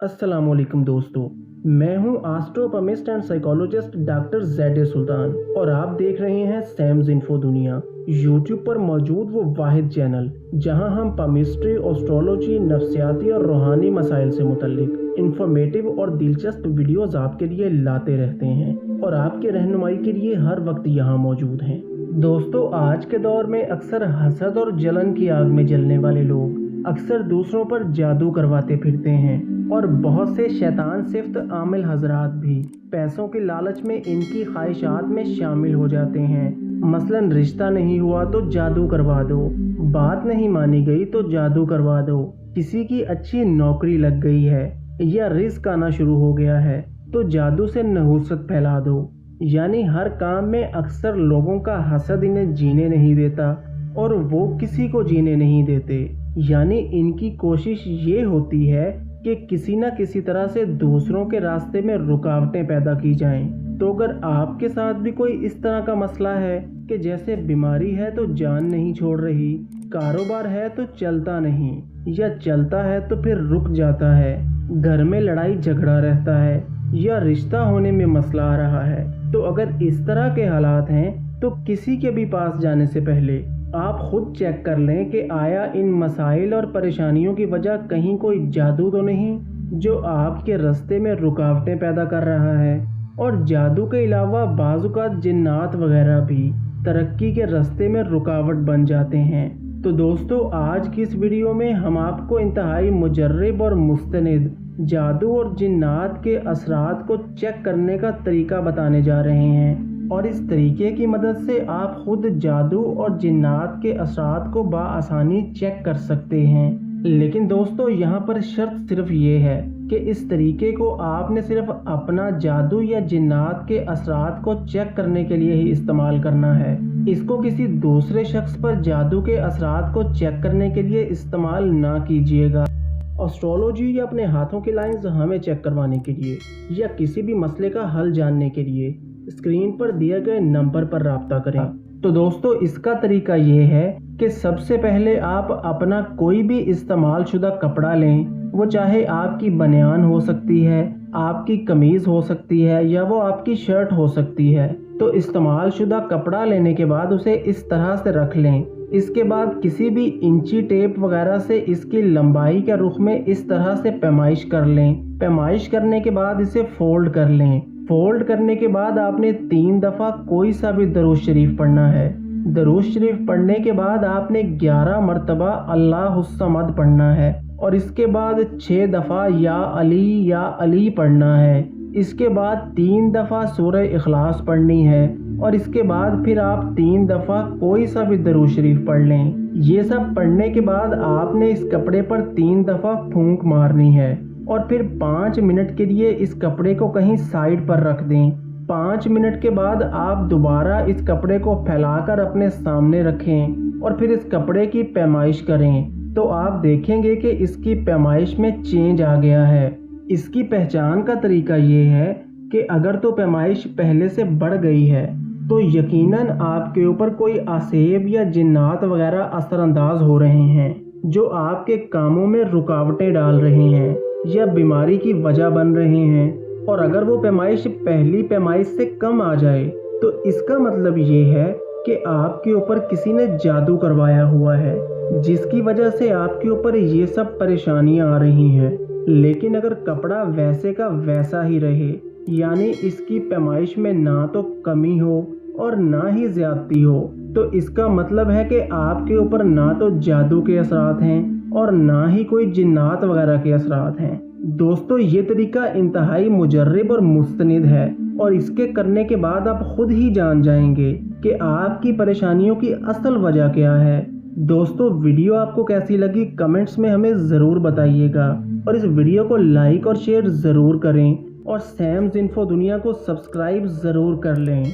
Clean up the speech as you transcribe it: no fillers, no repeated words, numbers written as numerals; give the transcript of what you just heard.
अस्सलामुअलैकुम दोस्तों, मैं हूं एस्ट्रोपमिस्ट एंड साइकोलॉजिस्ट डॉक्टर ज़ैड सुल्तान और आप देख रहे हैं सैम्स इन्फो दुनिया। यूट्यूब पर मौजूद वो वाहिद चैनल जहां हम पमिस्ट्री, एस्ट्रोलॉजी, नफ्सियाती और रूहानी मसाइल से मुतल्लिक इंफॉर्मेटिव और दिलचस्प वीडियोस आपके लिए लाते रहते हैं और आपके रहनुमाई के लिए हर वक्त यहां मौजूद हैं। दोस्तों, आज के दौर में अक्सर हसद और जलन की आग में जलने वाले लोग अक्सर दूसरों पर जादू करवाते फिरते हैं और बहुत से शैतान सिफ्त आमिल हजरात भी पैसों के लालच में इनकी ख्वाहिशात में शामिल हो जाते हैं। मसलन रिश्ता नहीं हुआ तो जादू करवा दो, बात नहीं मानी गई तो जादू करवा दो, किसी की अच्छी नौकरी लग गई है या रिस्क आना शुरू हो गया है तो जादू से नहुसत फैला दो। यानी हर काम में अक्सर लोगों का हसद इन्हें जीने नहीं देता और वो किसी को जीने नहीं देते। यानी इनकी कोशिश ये होती है कि किसी न किसी तरह से दूसरों के रास्ते में रुकावटें पैदा की जाएं। तो अगर आपके साथ भी कोई इस तरह का मसला है कि जैसे बीमारी है तो जान नहीं छोड़ रही, कारोबार है तो चलता नहीं या चलता है तो फिर रुक जाता है, घर में लड़ाई झगड़ा रहता है या रिश्ता होने में मसला आ रहा है, तो अगर इस तरह के हालात हैं तो किसी के भी पास जाने से पहले आप खुद चेक कर लें कि आया इन मसाइल और परेशानियों की वजह कहीं कोई जादू तो नहीं जो आपके रास्ते में रुकावटें पैदा कर रहा है। और जादू के अलावा बाज़-औक़ात जिन्नात वगैरह भी तरक्की के रास्ते में रुकावट बन जाते हैं। तो दोस्तों, आज की इस वीडियो में हम आपको इंतहाई मुजर्रिब और मुस्तनिद जादू और जिन्नात के असरात को चेक करने का तरीका बताने जा रहे हैं और इस तरीके की मदद से आप खुद जादू और जिन्नात के असरात को बाआसानी चेक कर सकते हैं। लेकिन दोस्तों, यहाँ पर शर्त सिर्फ ये है कि इस तरीके को आपने सिर्फ अपना जादू या जिन्नात के असरात को चेक करने के लिए ही इस्तेमाल करना है। इसको किसी दूसरे शख्स पर जादू के असरात को चेक करने के लिए इस्तेमाल ना कीजिएगा। एस्ट्रोलॉजी या अपने हाथों की लाइंस हमें चेक करवाने के लिए या किसी भी मसले का हल जानने के लिए स्क्रीन पर दिए गए नंबर पर राब्ता करें। तो दोस्तों, इसका तरीका ये है कि सबसे पहले आप अपना कोई भी इस्तेमाल शुदा कपड़ा लें, वो चाहे आपकी बनियान हो सकती है, आपकी कमीज़ हो सकती है या वो आपकी शर्ट हो सकती है। तो इस्तेमाल शुदा कपड़ा लेने के बाद उसे इस तरह से रख लें। इसके बाद किसी भी इंची टेप वगैरह से इसकी लंबाई के रुख में इस तरह से पैमाइश कर लें। पैमाइश करने के बाद इसे फोल्ड कर लें। फोल्ड करने के बाद आपने 3 दफ़ा कोई सा भी दरूद शरीफ पढ़ना है। दरूद शरीफ पढ़ने के बाद आपने 11 मरतबा अल्लाहुस्समद पढ़ना है और इसके बाद 6 दफ़ा या अली पढ़ना है। इसके बाद 3 दफ़ा सूरह इखलास पढ़नी है और इसके बाद फिर आप 3 दफ़ा कोई सा भी दरूद शरीफ पढ़ लें। ये सब पढ़ने के बाद आपने इस कपड़े पर 3 दफ़ा फूंक मारनी है और फिर 5 मिनट के लिए इस कपड़े को कहीं साइड पर रख दें। 5 मिनट के बाद आप दोबारा इस कपड़े को फैलाकर अपने सामने रखें और फिर इस कपड़े की पैमाइश करें। तो आप देखेंगे कि इसकी पैमाइश में चेंज आ गया है। इसकी पहचान का तरीका ये है कि अगर तो पैमाइश पहले से बढ़ गई है तो यकीनन आपके ऊपर कोई आसेब या जिन्नात वगैरह असरअंदाज हो रहे हैं जो आपके कामों में रुकावटें डाल रहे हैं या बीमारी की वजह बन रहे हैं। और अगर वो पैमाइश पहली पैमाइश से कम आ जाए तो इसका मतलब ये है कि आपके ऊपर किसी ने जादू करवाया हुआ है जिसकी वजह से आपके ऊपर ये सब परेशानियां आ रही हैं। लेकिन अगर कपड़ा वैसे का वैसा ही रहे, यानी इसकी पैमाइश में ना तो कमी हो और ना ही ज्यादती हो, तो इसका मतलब है कि आपके ऊपर ना तो जादू के असरात हैं और ना ही कोई जिन्नात वगैरह के असरात हैं। दोस्तों, ये तरीका इंतहाई मुजर्रिब और मुस्तनिद है और इसके करने के बाद आप खुद ही जान जाएंगे कि आपकी परेशानियों की असल वजह क्या है। दोस्तों, वीडियो आपको कैसी लगी कमेंट्स में हमें ज़रूर बताइएगा और इस वीडियो को लाइक और शेयर ज़रूर करें और सैम्स इन्फो दुनिया को सब्सक्राइब ज़रूर कर लें।